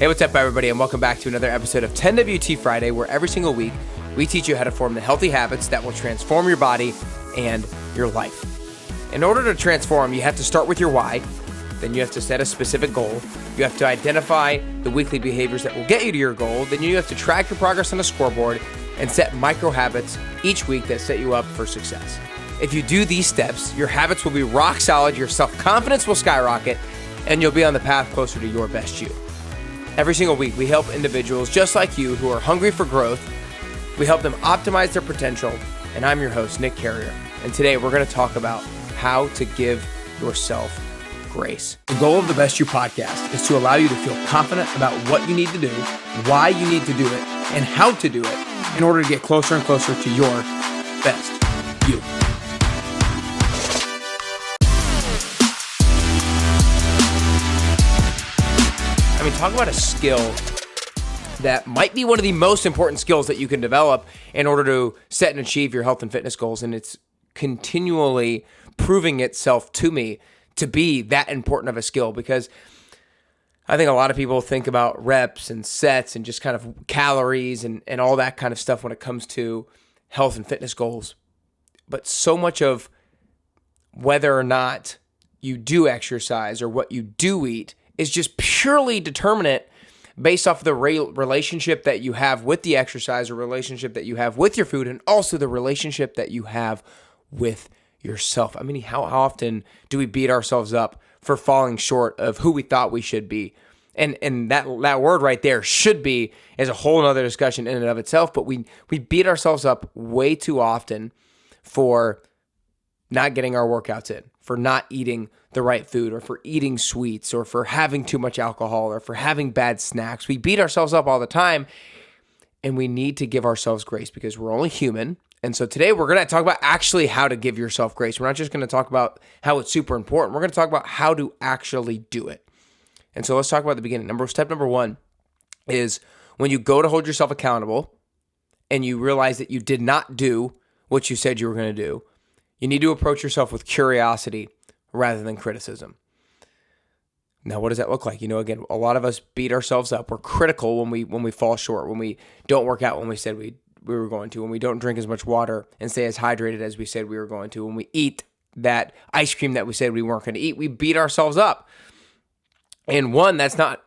Hey, what's up, everybody, and welcome back to another episode of 10WT Friday, where every single week we teach you how to form the healthy habits that will transform your body and your life. In order to transform, you have to start with your why. Then you have to set a specific goal. You have to identify the weekly behaviors that will get you to your goal. Then you have to track your progress on a scoreboard and set micro habits each week that set you up for success. If you do these steps, your habits will be rock solid, your self-confidence will skyrocket, and you'll be on the path closer to your best you. Every single week, we help individuals just like you who are hungry for growth. We help them optimize their potential, and I'm your host, Nick Carrier. And today we're going to talk about how to give yourself grace. The goal of the Best You podcast is to allow you to feel confident about what you need to do, why you need to do it, and how to do it in order to get closer and closer to your best you. I mean, talk about a skill that might be one of the most important skills that you can develop in order to set and achieve your health and fitness goals. And it's continually proving itself to me to be that important of a skill, because I think a lot of people think about reps and sets and just kind of calories and all that kind of stuff when it comes to health and fitness goals. But so much of whether or not you do exercise or what you do eat is just purely determinate based off of the relationship that you have with the exercise, or relationship that you have with your food, and also the relationship that you have with yourself. I mean, how often do we beat ourselves up for falling short of who we thought we should be? And that word right there, should be, is a whole other discussion in and of itself, but we beat ourselves up way too often for not getting our workouts in, for not eating the right food, or for eating sweets, or for having too much alcohol, or for having bad snacks. We beat ourselves up all the time, and we need to give ourselves grace because we're only human. And so today we're going to talk about actually how to give yourself grace. We're not just going to talk about how it's super important. We're going to talk about how to actually do it. And so let's talk about the beginning. Step number one is when you go to hold yourself accountable and you realize that you did not do what you said you were going to do, you need to approach yourself with curiosity rather than criticism. Now, what does that look like? You know, again, a lot of us beat ourselves up. We're critical when we fall short, when we don't work out when we said we were going to, when we don't drink as much water and stay as hydrated as we said we were going to, when we eat that ice cream that we said we weren't going to eat. We beat ourselves up. And one, that's not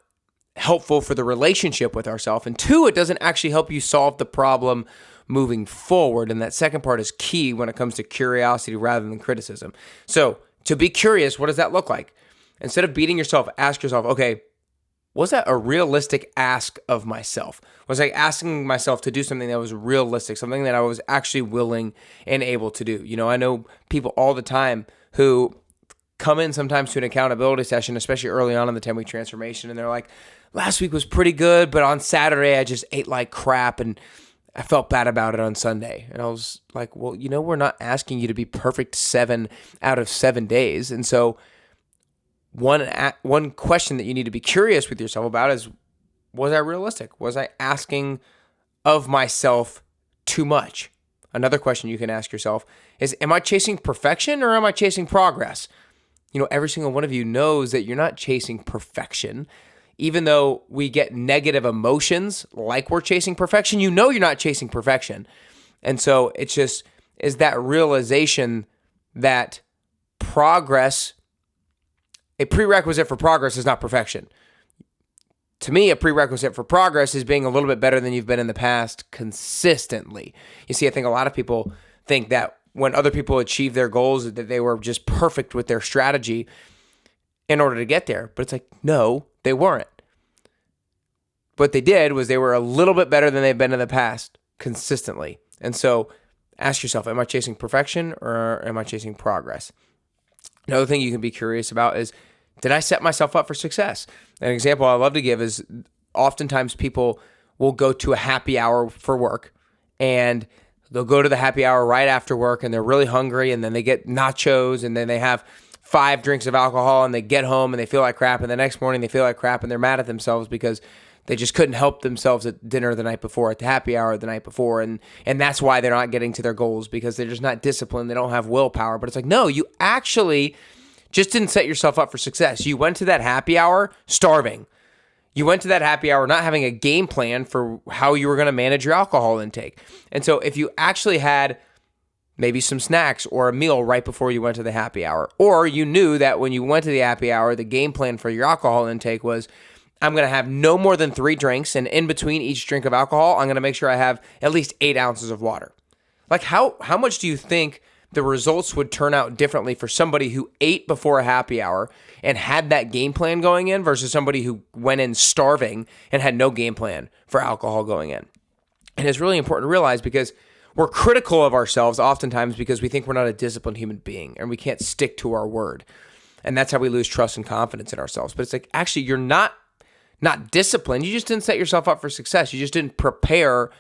helpful for the relationship with ourselves. And two, it doesn't actually help you solve the problem moving forward. And that second part is key when it comes to curiosity rather than criticism. So to be curious, what does that look like? Instead of beating yourself, ask yourself, okay, was that a realistic ask of myself? Was I asking myself to do something that was realistic, something that I was actually willing and able to do? You know, I know people all the time who come in sometimes to an accountability session, especially early on in the 10-week transformation, and they're like, last week was pretty good, but on Saturday I just ate like crap and I felt bad about it on Sunday. And I was like, well, you know, we're not asking you to be perfect 7 out of 7 days. And so one question that you need to be curious with yourself about is, was I realistic? Was I asking of myself too much? Another question you can ask yourself is, am I chasing perfection or am I chasing progress? You know, every single one of you knows that you're not chasing perfection. Even though we get negative emotions like we're chasing perfection, you know you're not chasing perfection. And so it's just is that realization that progress, a prerequisite for progress is not perfection. To me, a prerequisite for progress is being a little bit better than you've been in the past consistently. You see, I think a lot of people think that when other people achieve their goals, that they were just perfect with their strategy in order to get there. But it's like, no, they weren't. What they did was they were a little bit better than they've been in the past consistently. And so ask yourself, am I chasing perfection or am I chasing progress? Another thing you can be curious about is, did I set myself up for success? An example I love to give is oftentimes people will go to a happy hour for work, and they'll go to the happy hour right after work and they're really hungry, and then they get nachos, and then they have 5 drinks of alcohol, and they get home and they feel like crap, and the next morning they feel like crap and they're mad at themselves because they just couldn't help themselves at dinner the night before, at the happy hour the night before. And that's why they're not getting to their goals, because they're just not disciplined. They don't have willpower. But it's like, no, you actually just didn't set yourself up for success. You went to that happy hour starving. You went to that happy hour not having a game plan for how you were going to manage your alcohol intake. And so if you actually had maybe some snacks or a meal right before you went to the happy hour, or you knew that when you went to the happy hour, the game plan for your alcohol intake was, I'm going to have no more than 3 drinks, and in between each drink of alcohol, I'm going to make sure I have at least 8 ounces of water. Like how much do you think the results would turn out differently for somebody who ate before a happy hour and had that game plan going in versus somebody who went in starving and had no game plan for alcohol going in? And it's really important to realize because we're critical of ourselves oftentimes because we think we're not a disciplined human being and we can't stick to our word. And that's how we lose trust and confidence in ourselves. But it's like, actually, you're not disciplined. You just didn't set yourself up for success. You just didn't prepare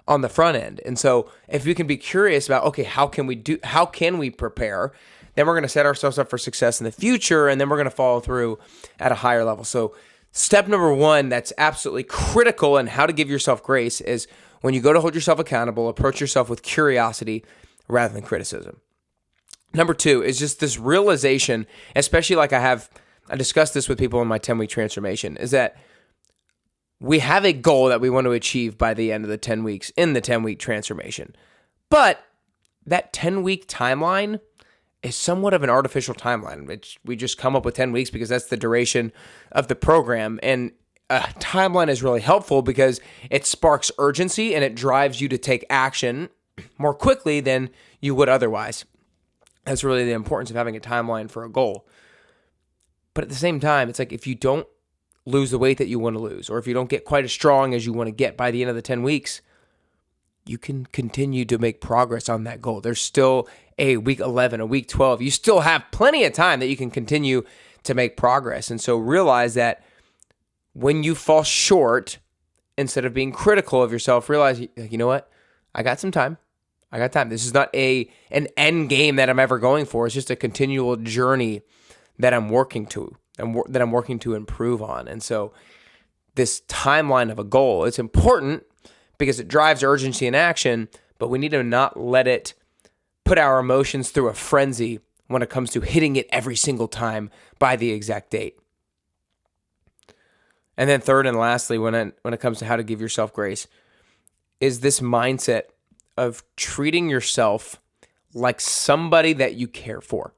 on the front end. And so if we can be curious about, okay, how can we prepare? Then we're going to set ourselves up for success in the future, and then we're going to follow through at a higher level. So step number 1 that's absolutely critical in how to give yourself grace is when you go to hold yourself accountable, approach yourself with curiosity rather than criticism. Number 2 is just this realization, especially like I discussed this with people in my 10-week transformation, is that we have a goal that we want to achieve by the end of the 10 weeks in the 10-week transformation. But that 10-week timeline is somewhat of an artificial timeline. We just come up with 10 weeks because that's the duration of the program. And a timeline is really helpful because it sparks urgency and it drives you to take action more quickly than you would otherwise. That's really the importance of having a timeline for a goal. But at the same time, it's like if you don't lose the weight that you want to lose, or if you don't get quite as strong as you want to get by the end of the 10 weeks, you can continue to make progress on that goal. There's still a week 11, a week 12. You still have plenty of time that you can continue to make progress. And so realize that when you fall short, instead of being critical of yourself, realize, you know what? I got some time. I got time. This is not an end game that I'm ever going for. It's just a continual journey that I'm working to. That I'm working to improve on. And so this timeline of a goal, it's important because it drives urgency and action, but we need to not let it put our emotions through a frenzy when it comes to hitting it every single time by the exact date. And then third and lastly, when it comes to how to give yourself grace, is this mindset of treating yourself like somebody that you care for.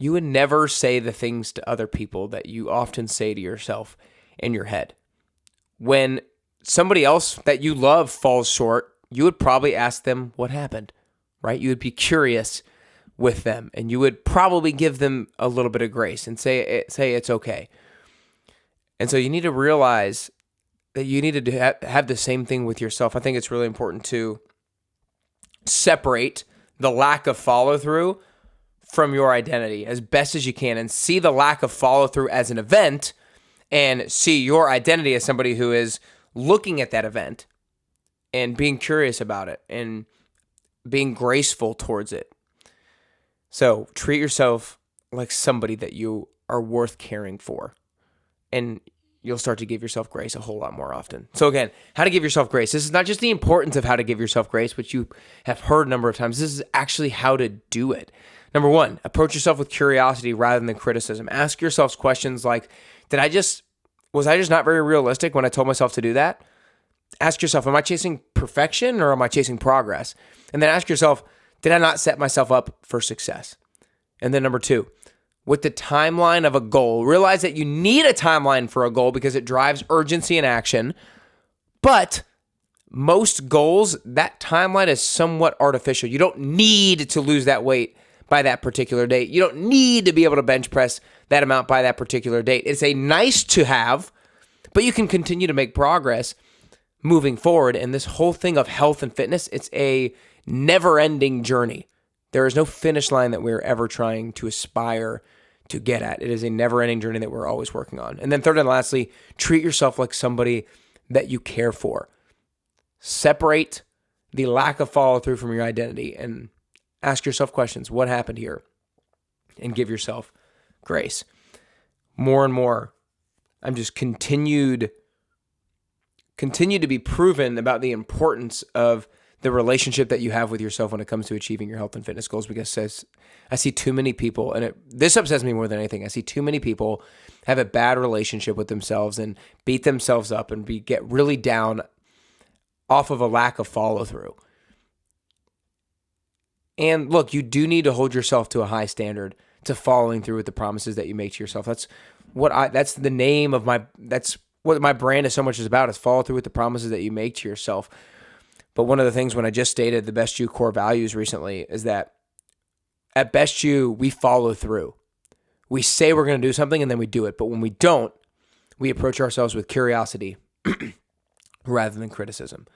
You would never say the things to other people that you often say to yourself in your head. When somebody else that you love falls short, you would probably ask them what happened, right? You would be curious with them, and you would probably give them a little bit of grace and say it's okay. And so you need to realize that you need to have the same thing with yourself. I think it's really important to separate the lack of follow-through from your identity as best as you can, and see the lack of follow-through as an event, and see your identity as somebody who is looking at that event and being curious about it and being graceful towards it. So treat yourself like somebody that you are worth caring for, and you'll start to give yourself grace a whole lot more often. So again, how to give yourself grace. This is not just the importance of how to give yourself grace, which you have heard a number of times. This is actually how to do it. Number 1, approach yourself with curiosity rather than criticism. Ask yourselves questions like, was I just not very realistic when I told myself to do that? Ask yourself, am I chasing perfection or am I chasing progress? And then ask yourself, did I not set myself up for success? And then number 2, with the timeline of a goal, realize that you need a timeline for a goal because it drives urgency and action. But most goals, that timeline is somewhat artificial. You don't need to lose that weight by that particular date. You don't need to be able to bench press that amount by that particular date. It's a nice to have, but you can continue to make progress moving forward. And this whole thing of health and fitness, it's a never-ending journey. There is no finish line that we're ever trying to aspire to get at. It is a never-ending journey that we're always working on. And then third and lastly, treat yourself like somebody that you care for. Separate the lack of follow-through from your identity and ask yourself questions. What happened here? And give yourself grace. More and more, I'm just continue to be proven about the importance of the relationship that you have with yourself when it comes to achieving your health and fitness goals, because I see too many people, and this upsets me more than anything. I see too many people have a bad relationship with themselves and beat themselves up and get really down off of a lack of follow through. And look, you do need to hold yourself to a high standard to following through with the promises that you make to yourself. That's the name of that's what my brand is so much is about, is follow through with the promises that you make to yourself. But one of the things when I just stated the Best You core values recently is that at Best You, we follow through. We say we're going to do something and then we do it. But when we don't, we approach ourselves with curiosity rather than criticism.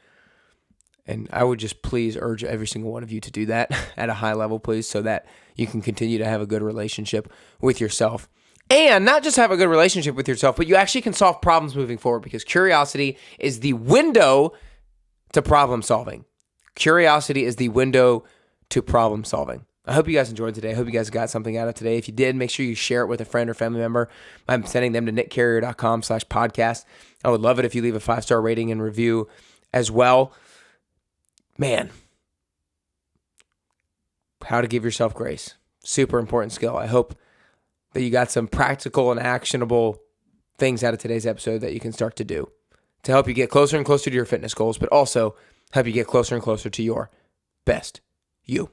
And I would just please urge every single one of you to do that at a high level, please, so that you can continue to have a good relationship with yourself. And not just have a good relationship with yourself, but you actually can solve problems moving forward, because curiosity is the window to problem solving. Curiosity is the window to problem solving. I hope you guys enjoyed today. I hope you guys got something out of today. If you did, make sure you share it with a friend or family member. I'm sending them to nickcarrier.com/podcast. I would love it if you leave a 5-star rating and review as well. Man, how to give yourself grace. Super important skill. I hope that you got some practical and actionable things out of today's episode that you can start to do to help you get closer and closer to your fitness goals, but also help you get closer and closer to your best you.